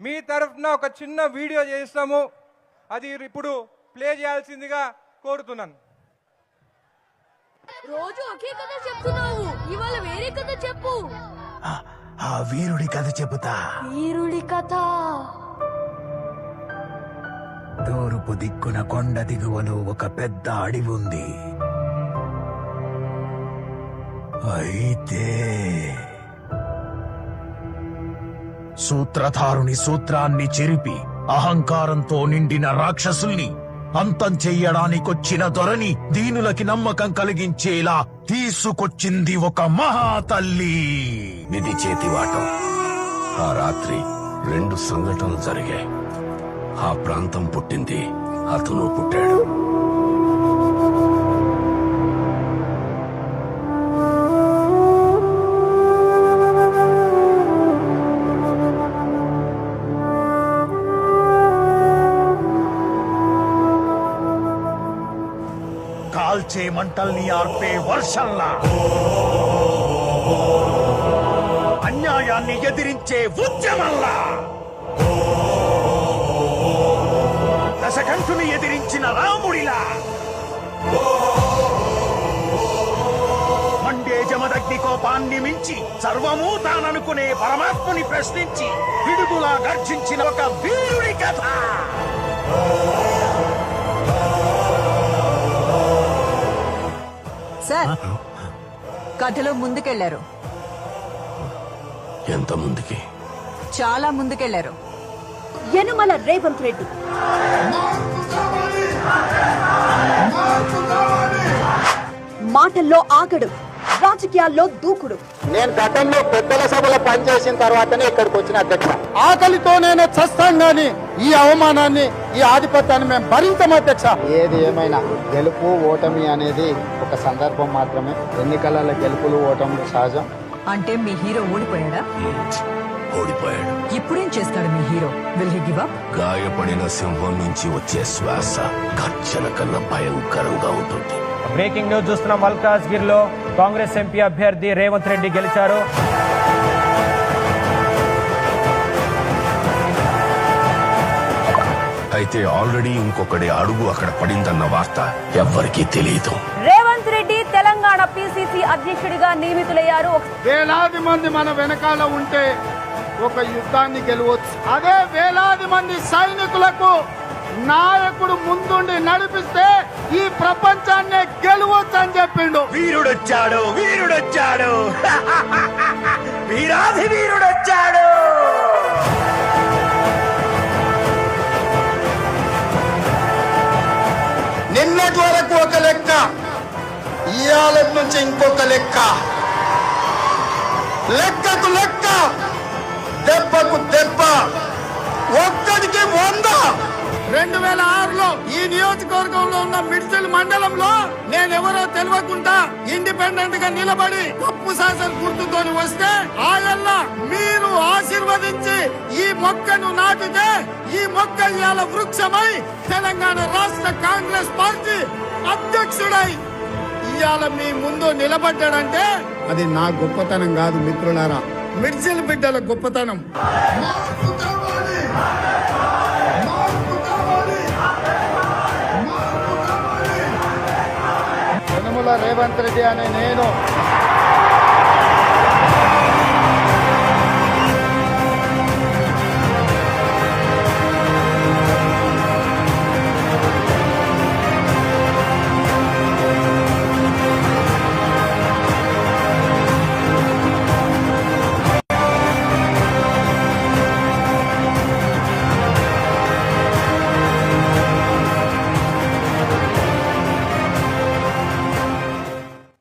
మీ తరఫున ఒక చిన్న వీడియో చేస్తాము, అది ఇప్పుడు ప్లే చేయాల్సిందిగా కోరుతున్నాను. రోజు ఒకే కథ చెప్తున్నావు, ఇవాళ వేరే కథ చెప్పు. ఆ వీరుడి కథ చెబుతా. వీరుడి కథ. తూర్పు దిక్కున కొండ దిగువలో ఒక పెద్ద అడవి ఉంది. అయితే సూత్రధారుని సూత్రాన్ని చెరిపి అహంకారంతో నిండిన రాక్షసుల్ని అంతం చెయ్యడానికొచ్చిన దొరని దీనులకి నమ్మకం కలిగించేలా తీసుకొచ్చింది ఒక మహాతల్లి. నిధి చేతివాటం. ఆ రాత్రి 2 సంఘటనలు జరిగాయి. ఆ ప్రాంతం పుట్టింది, అతను పుట్టాడు. కాల్చే మంటల్ని ఆర్పే వర్షంలా, అన్యాయాన్ని ఎదిరించే ఉద్యమంలా, దశకంఠుని ఎదిరించిన రాముడిలా, మండే జమదగ్ని కోపాన్ని మించి సర్వమూ తాననుకునే పరమాత్ముని ప్రశ్నించి పిడుగులా గర్జించిన ఒక వీరుడి కథ. సార్, కథలో ముందుకెళ్లారు. ఎంత ముందుకి? చాలా ముందుకెళ్లారు. యనుమల రేవంత్ రెడ్డి మాటల్లో ఆగడు, రాజకీయాల్లో దూకుడు. నేను గతంలో పెద్దల సభలో పనిచేసిన తర్వాతనే ఇక్కడికి వచ్చిన అధ్యక్ష. ఆకలితో నేను చస్తాను గాని ఈ అవమానాన్ని, ఈ ఆధిపత్యాన్ని మేము భరించం అధ్యక్ష. ఏది ఏమైనా గెలుపు ఓటమి అనేది ఒక సందర్భం మాత్రమే. ఎన్నికలలో గెలుపులు ఓటములు సహజం. అంటే మీ హీరో ఓడిపోయాడా? ఓడిపోయాడు. ఇప్పుడేం చేస్తాడు మీ హీరో? Will he give up? గాయపడిన సింహం నుంచి వచ్చే శ్వాస గర్జన కన్నా భయంకరంగా ఉంటుంది. బ్రేకింగ్ న్యూస్ చూస్తున్న మల్కాజ్గిర్ లో కాంగ్రెస్ ఎంపీ అభ్యర్థి రేవంత్ రెడ్డి గెలిచారు. అయితే ఆల్రెడీ ఇంకొకటి అడుగు అక్కడ పడిందన్న వార్త ఎవ్వరికీ తెలియదు. రేవంత్ రెడ్డి తెలంగాణ పిసిసి అధ్యక్షుడిగా నియమితులయ్యారు. వేలాది మంది మన వెనకాల ఉంటే ఒక యుద్ధాన్ని గెలవచ్చు. అదే వేలాది మంది సైనికులకు నాయకుడు ముందుండి నడిపిస్తే ఈ ప్రపంచాన్ని గెలవచ్చు అని చెప్పిండు. వీరుడొచ్చాడు, వీరుడొచ్చాడు, వీరాధి వీరుడొచ్చాడు. నిన్నటి వరకు ఒక లెక్క, ఇవాళ నుంచి ఇంకొక లెక్క. లెక్కకు లెక్క, దెబ్బకు దెబ్బ, ఒక్కడికి 100. 2006లో ఈ నియోజకవర్గంలో ఉన్న మిడ్చల్ మండలంలో నేనెవరో తెలియకుండా ఇండిపెండెంట్ గా నిలబడి పప్పు శాసన గుర్తుతోని వస్తే ఆయల్ల మీరు ఆశీర్వదించి ఈ మొక్కను నాటితే ఈ మొక్క ఇవాళ వృక్షమై తెలంగాణ రాష్ట్ర కాంగ్రెస్ పార్టీ అధ్యక్షుడై ఇవాళ మీ ముందు నిలబడ్డాడంటే అది నా గొప్పతనం కాదు మిత్రులారా, మిడ్చల్ బిడ్డల గొప్పతనం. యనుమల రేవంత్ రెడ్డి అనే నేను